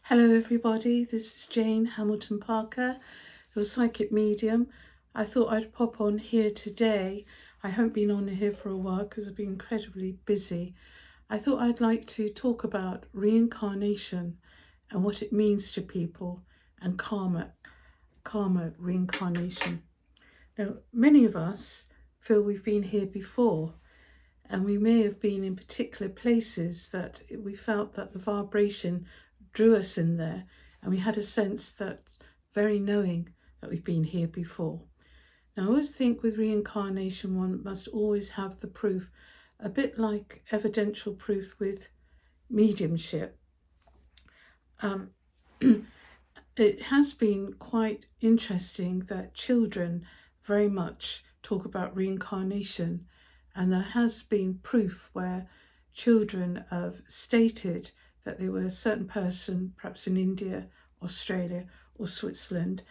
Hello everybody, this is Jane Hamilton Parker, your psychic medium. I thought I'd pop on here today. I haven't been on here for a while because I've been incredibly busy. I thought I'd like to talk about reincarnation and what it means to people and karma reincarnation. Now, many of us feel we've been here before, and we may have been in particular places that we felt that the vibration drew us in there, and we had a sense that very knowing that we've been here before. Now, I always think with reincarnation, one must always have the proof, a bit like evidential proof with mediumship. It has been quite interesting that children very much talk about reincarnation, and there has been proof where children have stated that they were a certain person, perhaps in India, Australia, or Switzerland,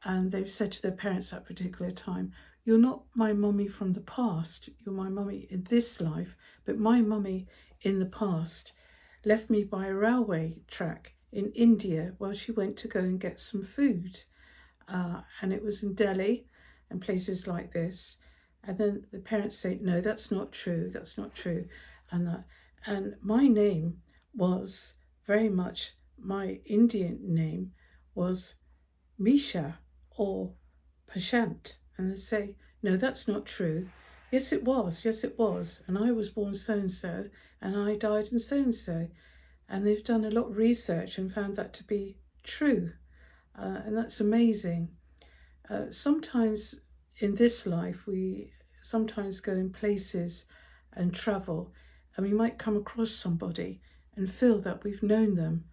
and they've said to their parents at a particular time, "You're not my mummy from the past, you're my mummy in this life, but my mummy in the past left me by a railway track in India while she went to go and get some food." And it was in Delhi and places like this. And then the parents say, "No, that's not true, that's not true." And my name was very much, my Indian name was Misha or Prashant. And they say, "No, that's not true." "Yes, it was. Yes, it was. And I was born so-and-so and I died in so-and-so." And they've done a lot of research and found that to be true. And that's amazing. Sometimes in this life, we sometimes go in places and travel, and we might come across somebody and feel that we've known them.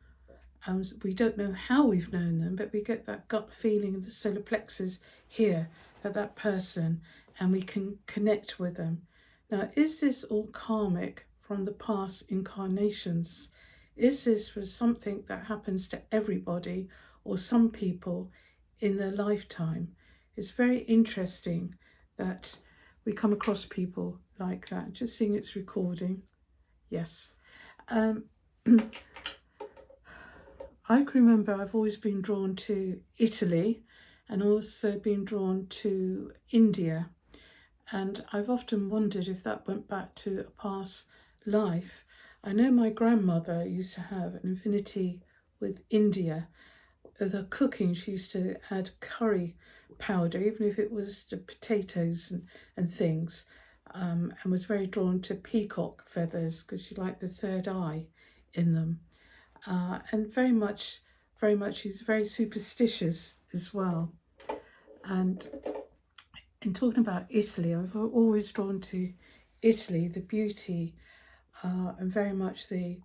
We don't know how we've known them, but we get that gut feeling in the solar plexus here that person, and we can connect with them. Now, is this all karmic from the past incarnations? Is this for something that happens to everybody or some people in their lifetime? It's very interesting that we come across people like that. Just seeing its recording. Yes. I can remember I've always been drawn to Italy and also been drawn to India. And I've often wondered if that went back to a past life. I know my grandmother used to have an affinity with India. With her cooking, she used to add curry powder, even if it was the potatoes and things, and was very drawn to peacock feathers because she liked the third eye in them. And very much, she's very superstitious as well. And in talking about Italy, I've always drawn to Italy, the beauty, and very much the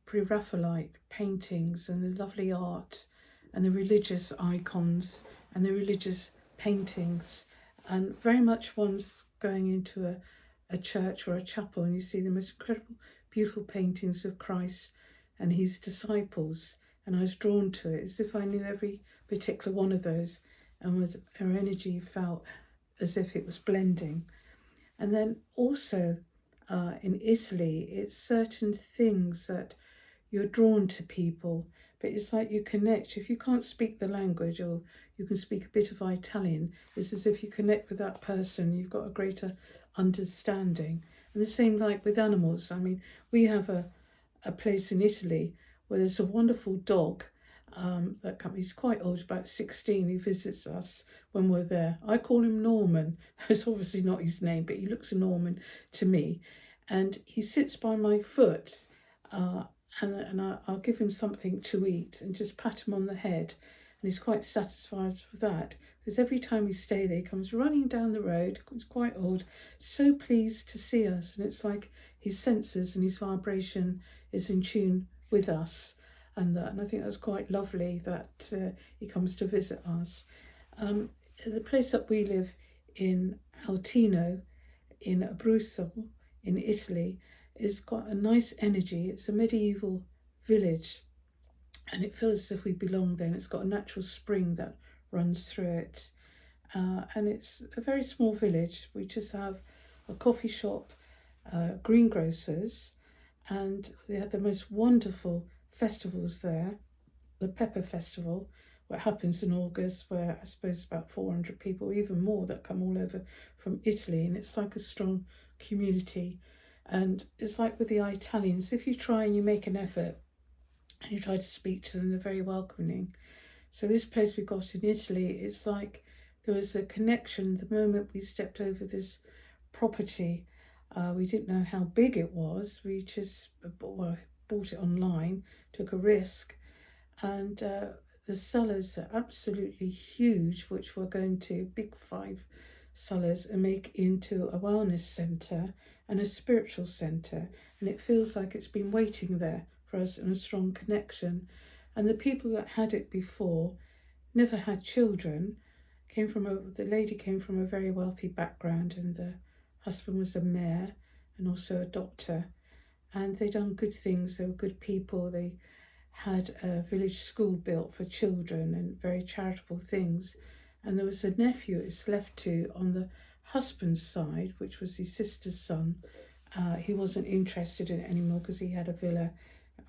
pre-Raphaelite paintings and the lovely art and the religious icons and the religious paintings, and very much one's going into a church or a chapel and you see the most incredible, beautiful paintings of Christ and his disciples, and I was drawn to it as if I knew every particular one of those, and with her energy felt as if it was blending. And then also in Italy, it's certain things that you're drawn to people, but it's like you connect. If you can't speak the language or you can speak a bit of Italian, it's as if you connect with that person, you've got a greater understanding. And the same like with animals. I mean, we have a place in Italy where there's a wonderful dog he's quite old, about 16. He visits us when we're there. I call him Norman. It's obviously not his name, but he looks Norman to me. And he sits by my foot, and I'll give him something to eat and just pat him on the head. And he's quite satisfied with that, because every time we stay there, he comes running down the road. He's quite old, so pleased to see us. And it's like his senses and his vibration is in tune with us. And I think that's quite lovely that he comes to visit us. The place that we live in, Altino, in Abruzzo, in Italy, is got a nice energy. It's a medieval village, and it feels as if we belong there. And it's got a natural spring that runs through it. And it's a very small village. We just have a coffee shop, greengrocers, and they had the most wonderful festivals there. the Pepper Festival, what happens in August, where I suppose about 400 people, even more, that come all over from Italy, and it's like a strong community. And it's like with the Italians, if you try and you make an effort and you try to speak to them, they're very welcoming. So this place we got in Italy, it's like there was a connection the moment we stepped over this property. We didn't know how big it was. We just bought it online, took a risk, and the cellars are absolutely huge, which we're going to big 5 cellars and make into a wellness centre and a spiritual centre. And it feels like it's been waiting there for us in a strong connection. And the people that had it before never had children. The lady came from a very wealthy background, and the husband was a mayor and also a doctor. And they done good things. They were good people. They had a village school built for children and very charitable things. And there was a nephew it was left to on the husband's side, which was his sister's son. He wasn't interested in it anymore because he had a villa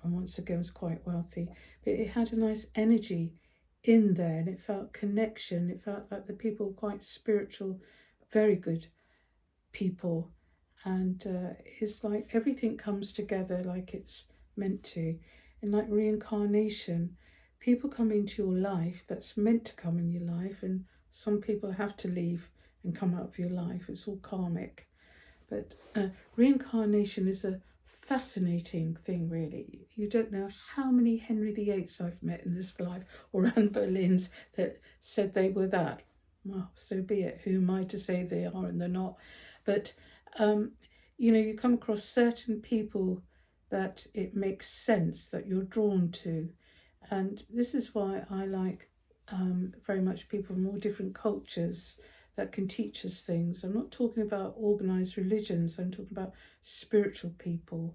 and once again was quite wealthy. But it had a nice energy in there, and it felt connection. It felt like the people were quite spiritual, very good people. And it's like everything comes together like it's meant to. And like reincarnation, people come into your life that's meant to come in your life, and some people have to leave and come out of your life. It's all karmic. But reincarnation is a fascinating thing, really. You don't know how many Henry VIIIs I've met in this life, or Anne Boleyn's, that said they were that. Well, so be it. Who am I to say they are and they're not? But you come across certain people that it makes sense that you're drawn to. And this is why I like very much people from all different cultures that can teach us things. I'm not talking about organised religions, I'm talking about spiritual people,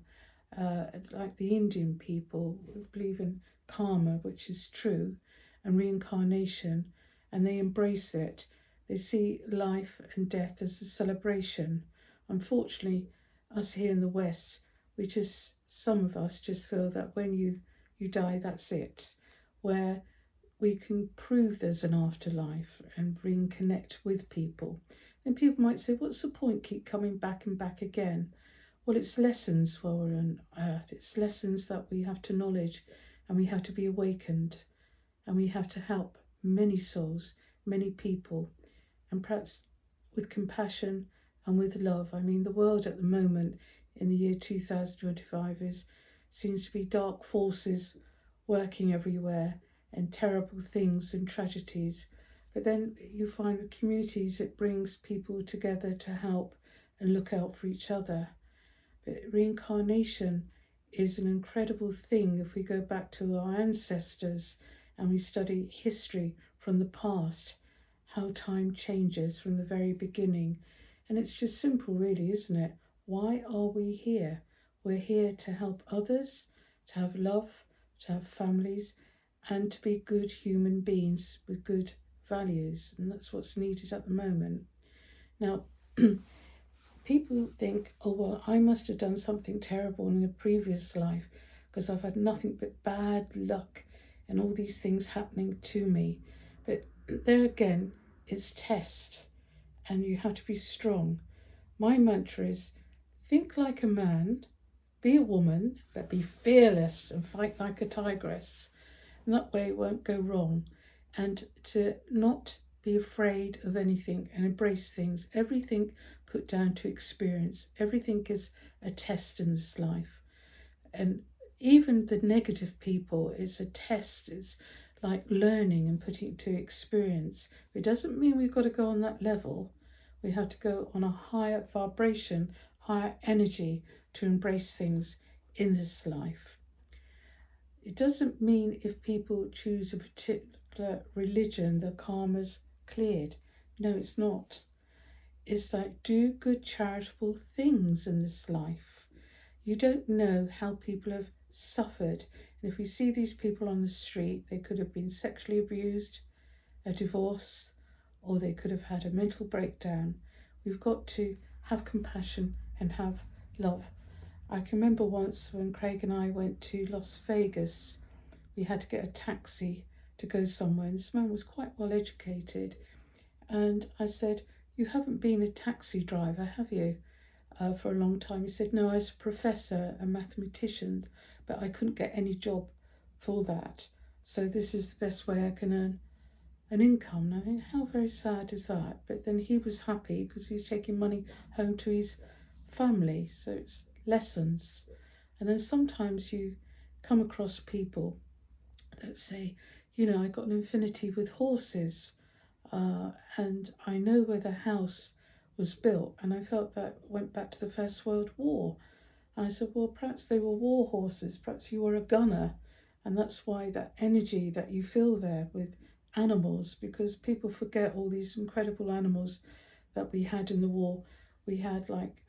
like the Indian people who believe in karma, which is true, and reincarnation, and they embrace it. They see life and death as a celebration. Unfortunately, us here in the West, some of us just feel that when you die, that's it. Where we can prove there's an afterlife and reconnect with people. Then people might say, what's the point, keep coming back and back again? Well, it's lessons while we're on earth. It's lessons that we have to knowledge, and we have to be awakened, and we have to help many souls, many people, and perhaps with compassion and with love. I mean, the world at the moment in the year 2025 seems to be dark forces working everywhere, and terrible things and tragedies. But then you find with communities it brings people together to help and look out for each other. But reincarnation is an incredible thing if we go back to our ancestors and we study history from the past, how time changes from the very beginning. And it's just simple, really, isn't it? Why are we here? We're here to help others, to have love, to have families, and to be good human beings with good values. And that's what's needed at the moment. Now, people think, oh, well, I must have done something terrible in a previous life because I've had nothing but bad luck and all these things happening to me. But there again, it's test, and you have to be strong. My mantra is, think like a man, be a woman, but be fearless and fight like a tigress. And that way it won't go wrong. And to not be afraid of anything and embrace things. Everything put down to experience. Everything is a test in this life. And even the negative people is a test. It's like learning and putting it to experience. It doesn't mean we've got to go on that level. We have to go on a higher vibration, higher energy to embrace things in this life. It doesn't mean if people choose a particular religion, the karma's cleared. No, it's not. It's like, do good charitable things in this life. You don't know how people have suffered. And if we see these people on the street, they could have been sexually abused, a divorce, or they could have had a mental breakdown. We've got to have compassion and have love. I can remember once when Craig and I went to Las Vegas we had to get a taxi to go somewhere. And this man was quite well educated. And I said, "You haven't been a taxi driver, have you, for a long time?" He said, "No, I was a professor, a mathematician, but I couldn't get any job for that. So this is the best way I can earn an income." And I think, how very sad is that? But then he was happy because he was taking money home to his family. So it's lessons. And then sometimes you come across people that say, I got an affinity with horses, and I know where the house was built, and I felt that went back to the First World War. And I said, well, perhaps they were war horses, perhaps you were a gunner, and that's why that energy that you feel there with animals, because people forget all these incredible animals that we had in the war. We had like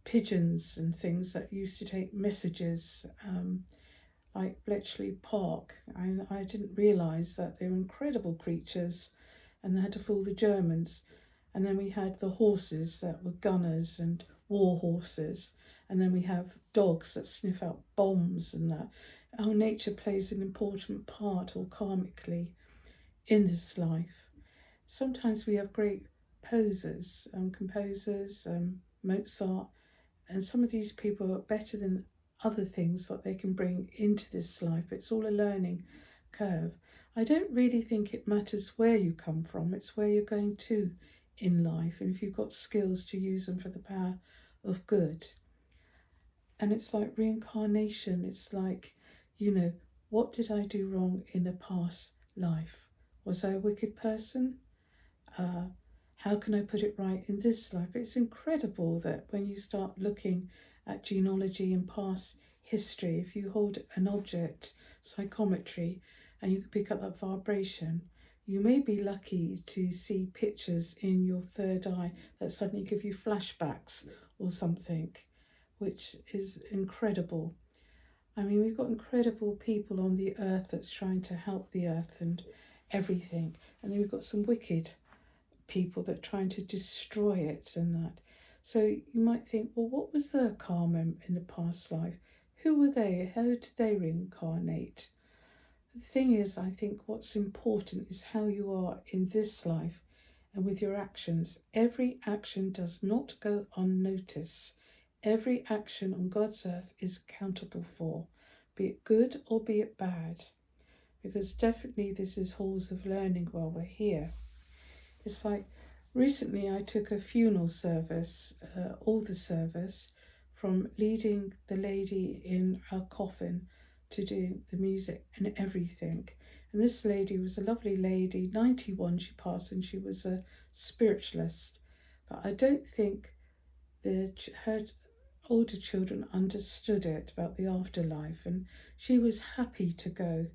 pigeons and things that used to take messages, like Bletchley Park. I didn't realise that they were incredible creatures and they had to fool the Germans. And then we had the horses that were gunners and war horses. And then we have dogs that sniff out bombs and that. Our nature plays an important part, or karmically, in this life. Sometimes we have great posers, composers, Mozart, and some of these people are better than other things that they can bring into this life. It's all a learning curve. I don't really think it matters where you come from, it's where you're going to in life, and if you've got skills to use them for the power of good. And it's like reincarnation. It's like, what did I do wrong in a past life? Was I a wicked person? How can I put it right in this life? It's incredible that when you start looking at genealogy and past history, if you hold an object, psychometry, and you can pick up that vibration, you may be lucky to see pictures in your third eye that suddenly give you flashbacks or something, which is incredible. I mean, we've got incredible people on the earth that's trying to help the earth and everything. And then we've got some wicked people that are trying to destroy it and that. So you might think, well, what was their karma in the past life? Who were they? How did they reincarnate? The thing is, I think what's important is how you are in this life and with your actions. Every action does not go unnoticed. Every action on God's earth is accountable for, be it good or be it bad, because definitely this is halls of learning while we're here. It's like recently I took a funeral service, all the service, from leading the lady in her coffin to doing the music and everything. And this lady was a lovely lady, 91 she passed, and she was a spiritualist. But I don't think her older children understood it about the afterlife, and she was happy to go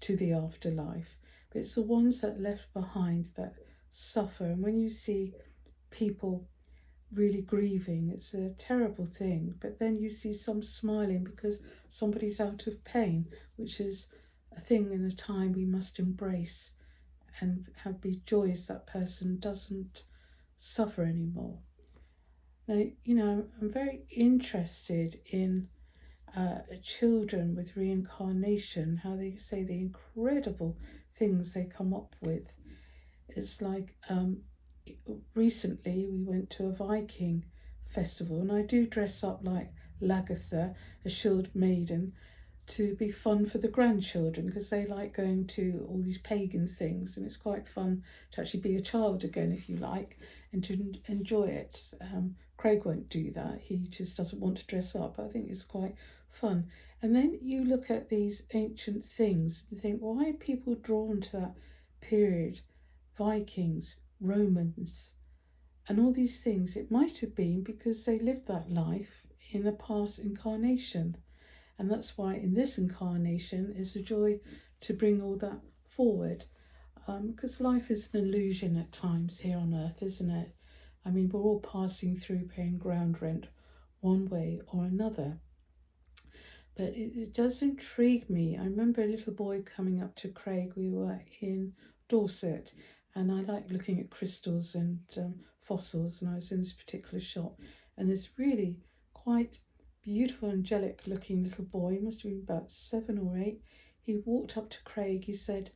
to the afterlife. But it's the ones that left behind that suffer. And when you see people really grieving, it's a terrible thing. But then you see some smiling because somebody's out of pain, which is a thing in a time we must embrace and be joyous that person doesn't suffer anymore. Now, I'm very interested in children with reincarnation, how they say the incredible things they come up with. It's like recently we went to a Viking festival, and I do dress up like Lagertha, a shield maiden, to be fun for the grandchildren, because they like going to all these pagan things, and it's quite fun to actually be a child again, if you like, and to enjoy it. Craig won't do that, he just doesn't want to dress up. I think it's quite fun. And then you look at these ancient things and think, why are people drawn to that period? Vikings, Romans, and all these things. It might have been because they lived that life in a past incarnation, and that's why in this incarnation is a joy to bring all that forward, because life is an illusion at times here on earth, isn't it? I mean, we're all passing through, paying ground rent one way or another. But it does intrigue me. I remember a little boy coming up to Craig. We were in Dorset, and I like looking at crystals and fossils, and I was in this particular shop, and this really quite beautiful, angelic looking little boy, he must have been about 7 or 8. he walked up to Craig. He said,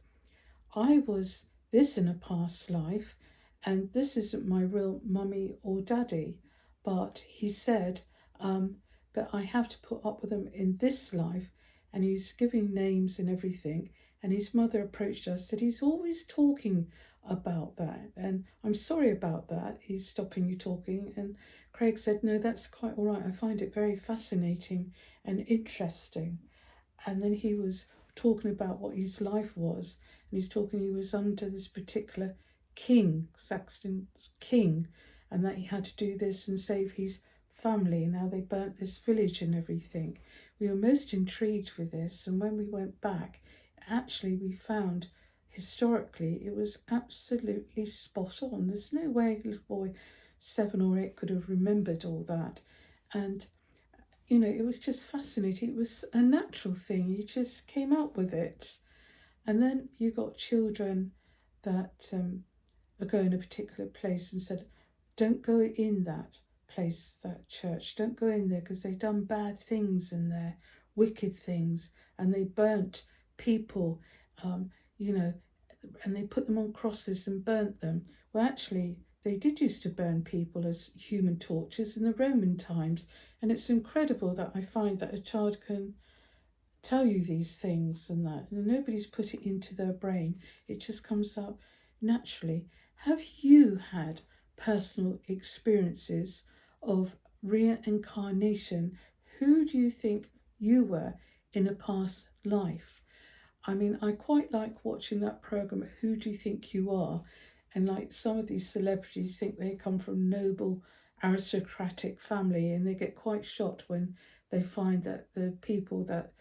I was this in a past life, and this isn't my real mummy or daddy. But he said, but I have to put up with them in this life. And he was giving names and everything. And his mother approached us, said, he's always talking about that. And I'm sorry about that. He's stopping you talking. And Craig said, no, that's quite all right. I find it very fascinating and interesting. And then he was talking about what his life was. And he's talking, he was under this particular king, Saxon's king, and that he had to do this and save his family, and how they burnt this village and everything. We were most intrigued with this, and when we went back, actually we found historically it was absolutely spot on. There's no way a little boy 7 or 8 could have remembered all that. And it was just fascinating. It was a natural thing. You just came out with it. And then you got children that are going to a particular place and said, don't go in that place, that church. Don't go in there because they've done bad things in there, wicked things, and they burnt people, and they put them on crosses and burnt them. Well, actually, they did used to burn people as human torches in the Roman times. And it's incredible that I find that a child can tell you these things and that. And nobody's put it into their brain. It just comes up naturally. Have you had personal experiences of reincarnation? Who do you think you were in a past life? I mean, I quite like watching that program, Who Do You Think You Are? And like some of these celebrities think they come from noble aristocratic family, and they get quite shocked when they find that the people that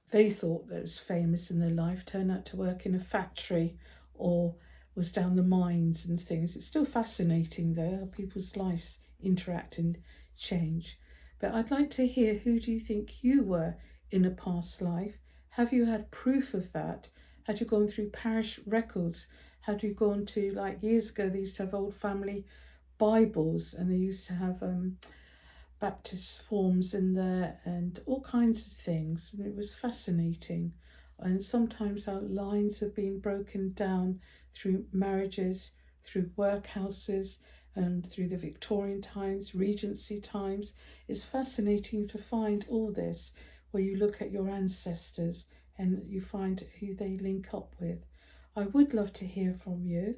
they thought that was famous in their life turned out to work in a factory or was down the mines and things. It's still fascinating though, how people's lives interact and change. But I'd like to hear, who do you think you were in a past life? Have you had proof of that? Had you gone through parish records? Had you gone to, like years ago, they used to have old family Bibles, and they used to have Baptist forms in there and all kinds of things. And it was fascinating. And sometimes our lines have been broken down through marriages, through workhouses, and through the Victorian times, Regency times. It's fascinating to find all this, where you look at your ancestors and you find who they link up with. I would love to hear from you.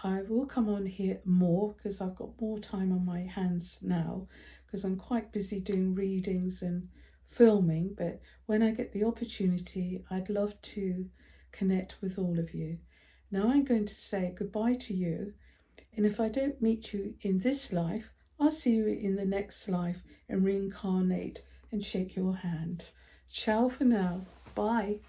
I will come on here more because I've got more time on my hands now, because I'm quite busy doing readings and filming. But when I get the opportunity, I'd love to connect with all of you. Now I'm going to say goodbye to you. And if I don't meet you in this life, I'll see you in the next life and reincarnate and shake your hand. Ciao for now. Bye.